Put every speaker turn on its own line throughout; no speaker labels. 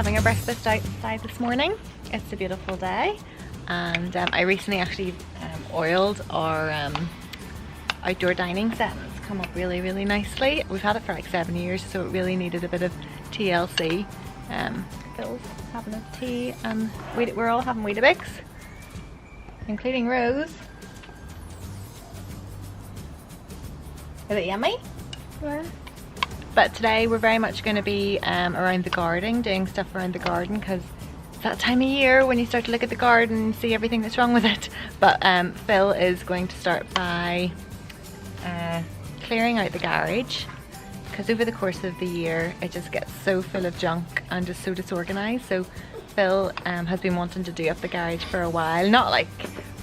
having a breakfast outside this morning. It's a beautiful day, and I recently actually oiled our outdoor dining set. It's come up really, really nicely. We've had it for like 7 years, so it really needed a bit of TLC. Phil's having his tea, and we're all having Weetabix, including Rose. Is it yummy? Yeah. But today we're very much going to be around the garden, doing stuff around the garden, because it's that time of year when you start to look at the garden and see everything that's wrong with it. But Phil is going to start by clearing out the garage, because over the course of the year it just gets so full of junk and just so disorganised. So Phil has been wanting to do up the garage for a while, not like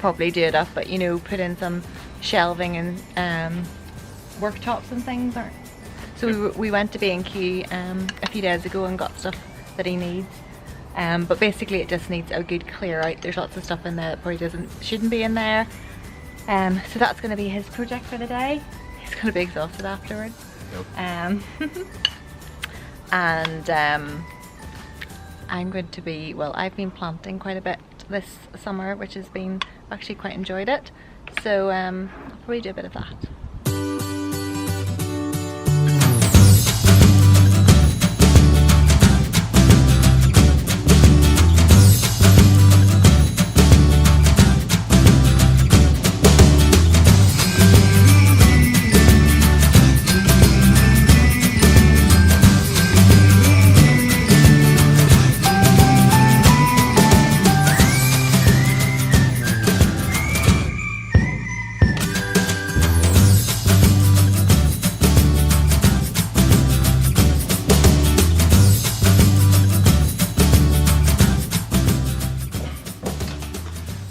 probably do it up, but you know, put in some shelving and worktops and things. So we went to B&Q a few days ago and got stuff that he needs, but basically it just needs a good clear out. There's lots of stuff in there that probably shouldn't be in there, so that's going to be his project for the day. He's going to be exhausted afterwards. Yep. I'm going to be, well, I've been planting quite a bit this summer, which has been, actually quite enjoyed it, so I'll probably do a bit of that.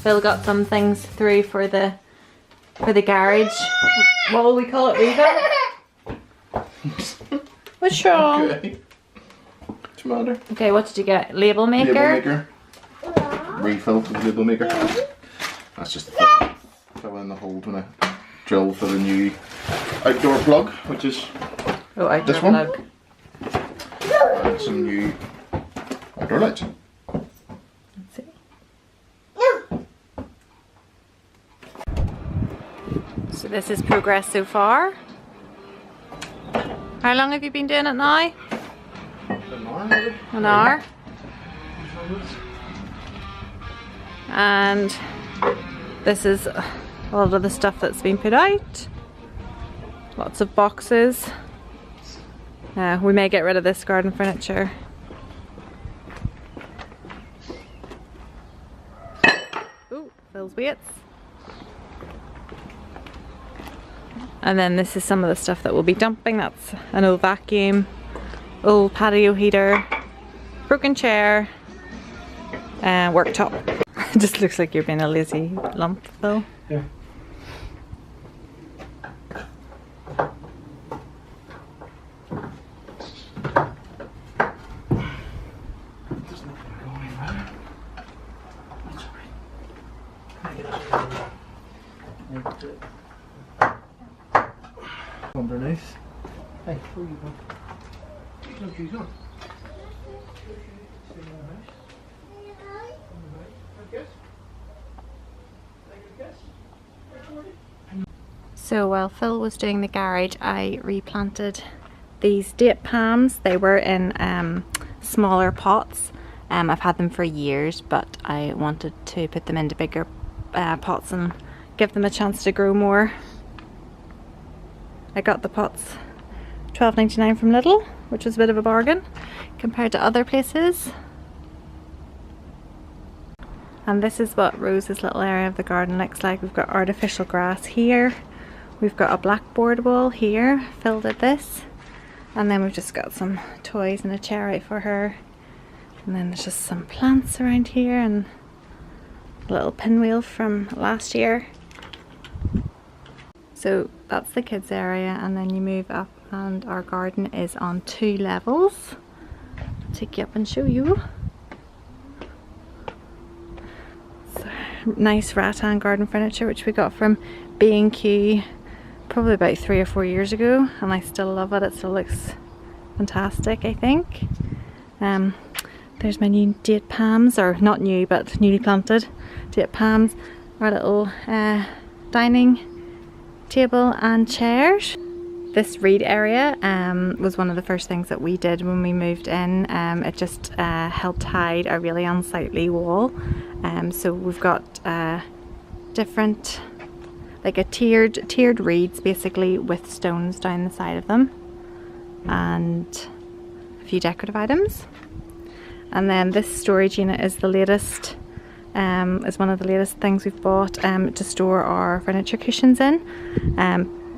Phil got some things through for the garage. What will we call it? Revamp? What's wrong?
Okay. What's the matter?
Okay, what did you get? Label maker?
Label maker. Refill for the label maker. That's just the fill in the hole when I drill for the new outdoor plug, which is this one. Plug. And some new outdoor lights.
So this is progress so far. How long have you been doing it now? An hour. And this is a lot of the stuff that's been put out. Lots of boxes. We may get rid of this garden furniture. Ooh, Phil's weights. And then this is some of the stuff that we'll be dumping. That's an old vacuum, old patio heater, broken chair, and worktop. It just looks like you're being a lazy lump, Phil. Yeah.
Underneath. Hey, where are you going? No shoes on.
So while Phil was doing the garage, I replanted these date palms. They were in smaller pots. I've had them for years, but I wanted to put them into bigger pots and give them a chance to grow more. I got the pots $12.99 from Lidl, which was a bit of a bargain compared to other places. And this is what Rose's little area of the garden looks like. We've got artificial grass here. We've got a blackboard wall here. Phil did this. And then we've just got some toys and a chair out for her. And then there's just some plants around here and a little pinwheel from last year. So that's the kids area, and then you move up and our garden is on 2 levels. I'll take you up and show you. So, nice rattan garden furniture which we got from B&Q probably about 3 or 4 years ago, and I still love it. It still looks fantastic, I think. There's my new date palms, or not new but newly planted date palms. Our little dining table and chairs. This reed area was one of the first things that we did when we moved in. It just helped hide a really unsightly wall. So we've got different, like a tiered reeds basically, with stones down the side of them, and a few decorative items. And then this storage unit is the latest, is one of the latest things we've bought to store our furniture cushions in.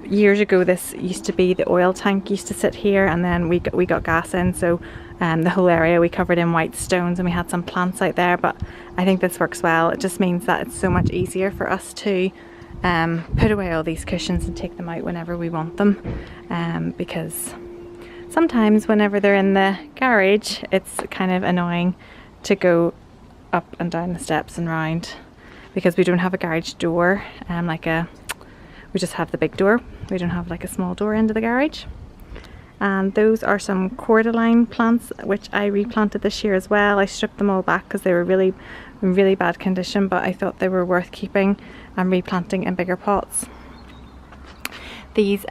Years ago this used to be the oil tank used to sit here, and then we got gas in, so the whole area we covered in white stones, and we had some plants out there. But I think this works well. It just means that it's so much easier for us to put away all these cushions and take them out whenever we want them, because sometimes whenever they're in the garage it's kind of annoying to go up and down the steps and round, because we don't have a garage door, we just have the big door. We don't have like a small door into the garage. And those are some cordyline plants which I replanted this year as well. I stripped them all back because they were really in really bad condition, but I thought they were worth keeping and replanting in bigger pots. These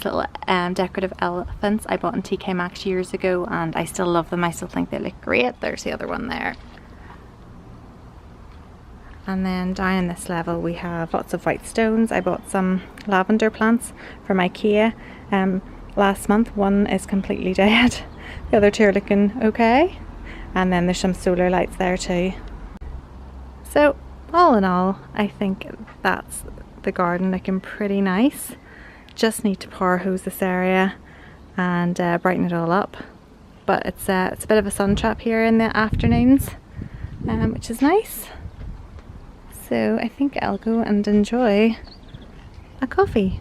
little decorative elephants I bought in TK Maxx years ago, and I still love them. I still think they look great. There's the other one there. And then down in this level we have lots of white stones. I bought some lavender plants from IKEA last month. One is completely dead. The other two are looking okay. And then there's some solar lights there too. So all in all, I think that's the garden looking pretty nice. Just need to power hose this area and brighten it all up. But it's a bit of a sun trap here in the afternoons, which is nice. So I think I'll go and enjoy a coffee.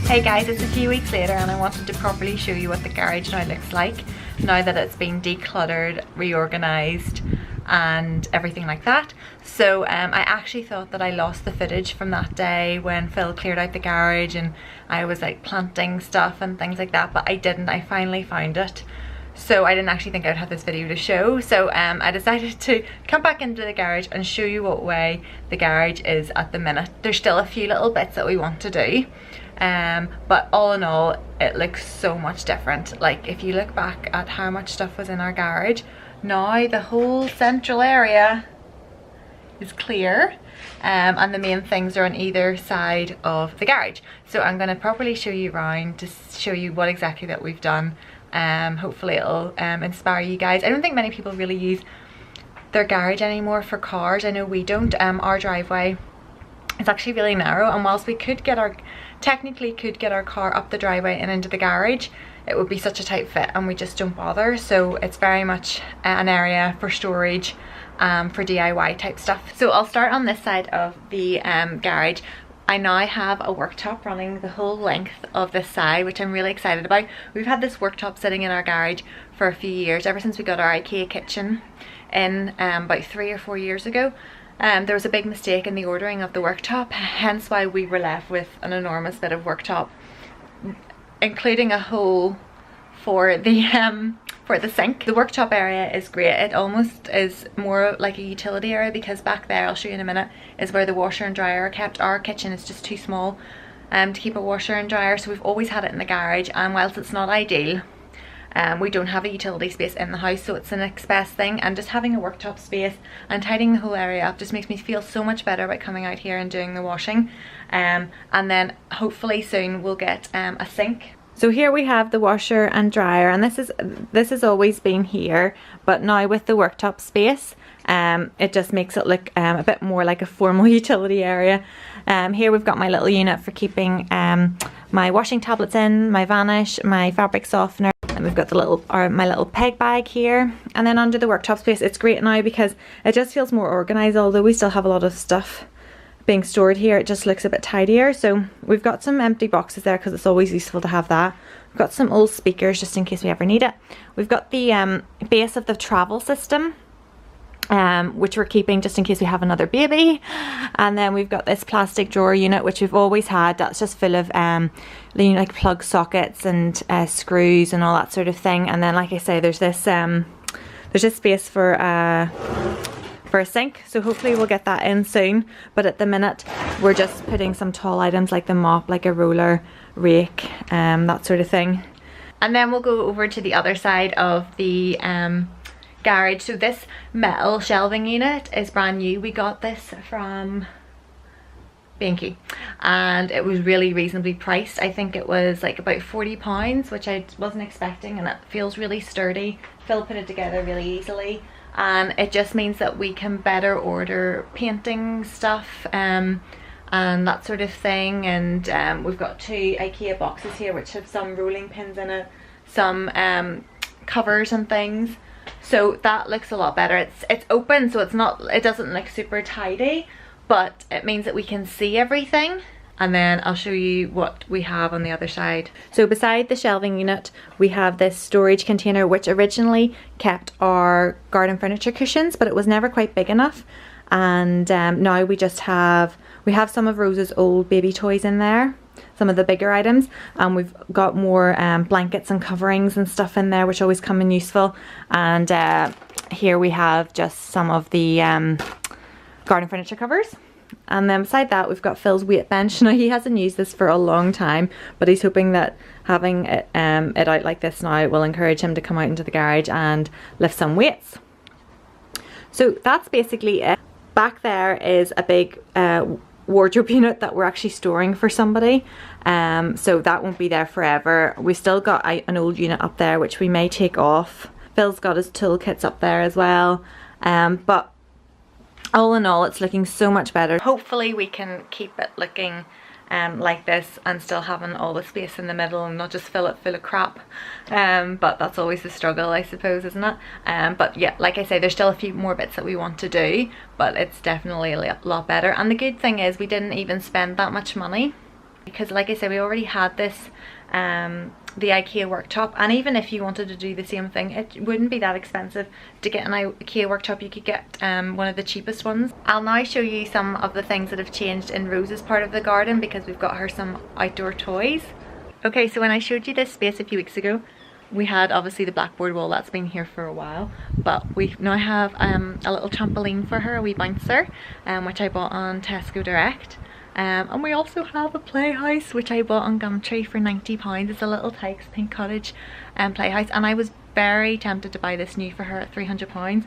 Hey guys, it's a few weeks later and I wanted to properly show you what the garage now looks like, now that it's been decluttered, reorganised and everything like that. So I actually thought that I lost the footage from that day when Phil cleared out the garage and I was like planting stuff and things like that, but I didn't. I finally found it. So I didn't actually think I'd have this video to show. So I decided to come back into the garage and show you what way the garage is at the minute. There's still a few little bits that we want to do. But all in all, it looks so much different. Like if you look back at how much stuff was in our garage, now the whole central area is clear, and the main things are on either side of the garage. So I'm going to properly show you around to show you what exactly that we've done. Hopefully it'll inspire you guys. I don't think many people really use their garage anymore for cars. I know we don't. Our driveway is actually really narrow, and whilst we could get our technically could get our car up the driveway and into the garage, it would be such a tight fit and we just don't bother. So it's very much an area for storage, for DIY type stuff. So I'll start on this side of the garage. I now have a worktop running the whole length of this side, which I'm really excited about. We've had this worktop sitting in our garage for a few years, ever since we got our IKEA kitchen in about 3 or 4 years ago. There was a big mistake in the ordering of the worktop, hence why we were left with an enormous bit of worktop, including a hole for the sink. The worktop area is great. It almost is more like a utility area, because back there, I'll show you in a minute, is where the washer and dryer are kept. Our kitchen is just too small to keep a washer and dryer, so we've always had it in the garage, and whilst it's not ideal, we don't have a utility space in the house, so it's the next best thing. And just having a worktop space and tidying the whole area up just makes me feel so much better about coming out here and doing the washing. And then hopefully soon we'll get a sink. So here we have the washer and dryer, and this has always been here, but now with the worktop space, it just makes it look a bit more like a formal utility area. Here we've got my little unit for keeping my washing tablets in, my vanish, my fabric softener, and we've got the my little peg bag here. And then under the worktop space, it's great now because it just feels more organized, although we still have a lot of stuff being stored here, it just looks a bit tidier. So we've got some empty boxes there because it's always useful to have that. We've got some old speakers just in case we ever need it. We've got the base of the travel system, which we're keeping just in case we have another baby. And then we've got this plastic drawer unit, which we've always had. That's just full of you know, like plug sockets and screws and all that sort of thing. And then, like I say, there's this space for a sink, so hopefully we'll get that in soon. But at the minute we're just putting some tall items like the mop, like a roller, rake, that sort of thing. And then we'll go over to the other side of the garage. So this metal shelving unit is brand new. We got this from B&Q and it was really reasonably priced. I think it was like about £40, which I wasn't expecting, and it feels really sturdy. Phill put it together really easily, and it just means that we can better order painting stuff and that sort of thing. And we've got 2 IKEA boxes here which have some rolling pins in it, some covers and things, so that looks a lot better. It's open, so it doesn't look super tidy, but it means that we can see everything. And then I'll show you what we have on the other side. So beside the shelving unit, we have this storage container which originally kept our garden furniture cushions, but it was never quite big enough. And now we have some of Rose's old baby toys in there, some of the bigger items, and we've got more blankets and coverings and stuff in there, which always come in useful. And here we have just some of the garden furniture covers. And then beside that we've got Phil's weight bench. Now he hasn't used this for a long time, but he's hoping that having it out like this now will encourage him to come out into the garage and lift some weights. So that's basically it. Back there is a big wardrobe unit that we're actually storing for somebody, so that won't be there forever. We still got an old unit up there which we may take off. Phil's got his toolkits up there as well, but all in all, it's looking so much better. Hopefully we can keep it looking like this and still having all the space in the middle and not just fill it full of crap. But that's always the struggle, I suppose, isn't it? But yeah, like I say, there's still a few more bits that we want to do, but it's definitely a lot better. And the good thing is we didn't even spend that much money, because like I said, we already had this the IKEA worktop, and even if you wanted to do the same thing, it wouldn't be that expensive to get an IKEA worktop. You could get one of the cheapest ones. I'll now show you some of the things that have changed in Rose's part of the garden, because we've got her some outdoor toys. Okay, so when I showed you this space a few weeks ago, we had obviously the blackboard wall that's been here for a while, but we now have a little trampoline for her, a wee bouncer, which I bought on Tesco Direct. And we also have a playhouse which I bought on Gumtree for £90. It's a little Tykes Pink Cottage playhouse, and I was very tempted to buy this new for her at £300,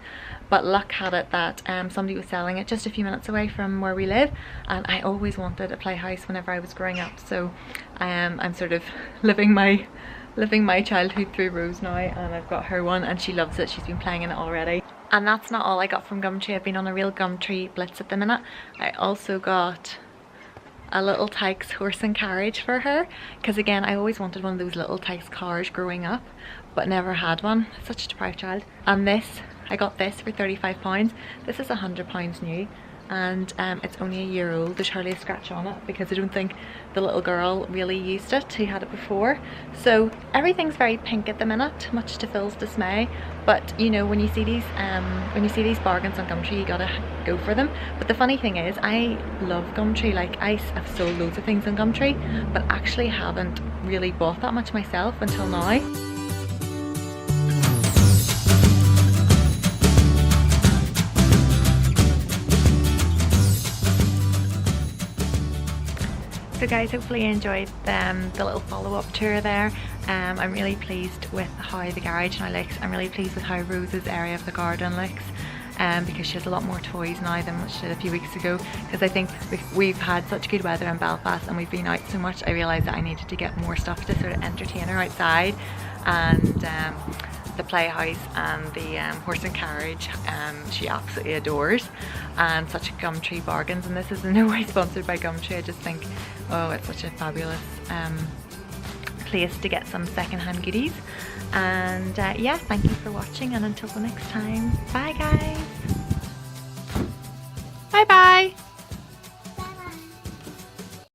but luck had it that somebody was selling it just a few minutes away from where we live, and I always wanted a playhouse whenever I was growing up, so I'm sort of living my childhood through Rose now, and I've got her one and she loves it. She's been playing in it already. And that's not all I got from Gumtree. I've been on a real Gumtree blitz at the minute. I also got a little Tykes horse and carriage for her, because again, I always wanted one of those little Tykes cars growing up, but never had one. Such a deprived child. And this, I got this for £35. This is £100 new, and it's only a year old. There's hardly a scratch on it, because I don't think the little girl really used it who had it before. So everything's very pink at the minute, much to Phil's dismay. But you know, when you see these bargains on Gumtree, you gotta go for them. But the funny thing is, I love Gumtree. Like, I have sold loads of things on Gumtree, but actually haven't really bought that much myself until now. So guys, hopefully you enjoyed the little follow-up tour there. I'm really pleased with how the garage now looks. I'm really pleased with how Rose's area of the garden looks, because she has a lot more toys now than she did a few weeks ago, because I think we've had such good weather in Belfast and we've been out so much. I realised that I needed to get more stuff to sort of entertain her outside, and the playhouse and the horse and carriage she absolutely adores, and such Gumtree bargains. And this is in no way sponsored by Gumtree. I just think, oh, it's such a fabulous place to get some secondhand goodies. And yeah, thank you for watching, and until the next time, bye guys. Bye bye.